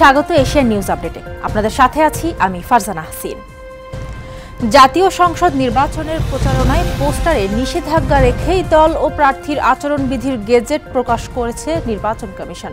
স্বাগত Asian news আপডেটে। আপনাদের সাথে আছি আমি ফারজানা হাসিন। জাতীয় সংসদ নির্বাচনের প্রচারণায় পোস্টারে নিষেধাজ্ঞা রেখেই দল ও প্রার্থীর আচরণবিধির গেজেট প্রকাশ করেছে নির্বাচন কমিশন।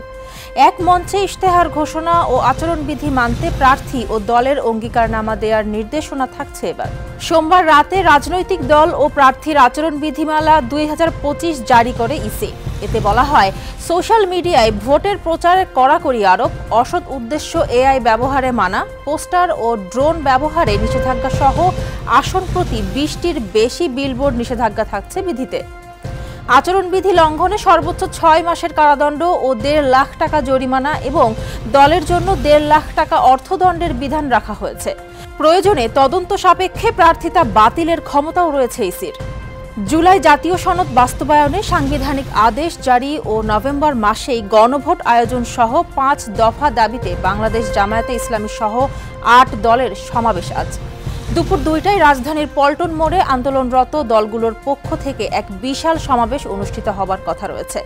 এক মঞ্চে ইশতেহার ঘোষণা ও আচরণবিধি মানতে প্রার্থী ও দলের অঙ্গীকারনামা দেওয়ার নির্দেশনা থাকছে এবার। সোমবার রাতে রাজনৈতিক দল ও প্রার্থীর আচরণবিধিমালা 2025 জারি করে ইসি। এতে বলা হয়, সোশ্যাল মিডিয়ায় ভোটের প্রচারে কড়াকড়ি আরোপ, অসৎ উদ্দেশ্য এআই ব্যবহারে মানা, পোস্টার ও ড্রোন ব্যবহারে নিষেধাজ্ঞা সহ আসন প্রতি 20টির বেশি বিলবোর্ড নিষেধাজ্ঞা থাকছে বিধিতে। আচরণবিধি লঙ্ঘনে সর্বোচ্চ 6 মাসের কারাদণ্ড ও 1.5 লাখ টাকা জরিমানা এবং দলের জন্য 1.5 লাখ টাকা অর্থদণ্ডের বিধান রাখা হয়েছে। প্রয়োজনে তদন্ত সাপেক্ষে প্রার্থিতা বাতিলের ক্ষমতাও রয়েছে ইসির। জুলাই জাতীয় সনদ বাস্তবায়নে সাংবিধানিক আদেশ জারি ও নভেম্বর মাসেই গণভোট আয়োজন সহ 5 দফা দাবিতে বাংলাদেশ জামায়াতে ইসলামী সহ 8 দলের সমাবেশ আজ দুপুর 2টায় রাজধানীর পল্টন মোড়ে আন্দোলনরত দলগুলোর পক্ষ থেকে এক বিশাল সমাবেশ অনুষ্ঠিত হবার কথা রয়েছে।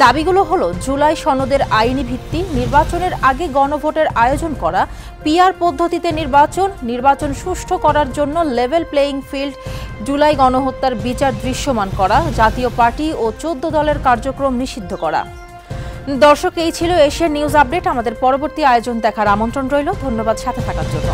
দাবিগুলো হলো জুলাই সনদের আইনি ভিত্তি, নির্বাচনের আগে গণভোটের আয়োজন করা, পিআর পদ্ধতিতে নির্বাচন সুষ্ঠু করার জন্য লেভেল প্লেয়িং ফিল্ড, জুলাই গণহত্যার বিচার দৃশ্যমান করা, জাতীয় পার্টি ও 14 দলের কার্যক্রম নিষিদ্ধ করা। দর্শক, এই ছিল এশিয়ান নিউজ আপডেট। আমাদের পরবর্তী আয়োজন দেখার আমন্ত্রণ রইল। ধন্যবাদ সাথে থাকার জন্য।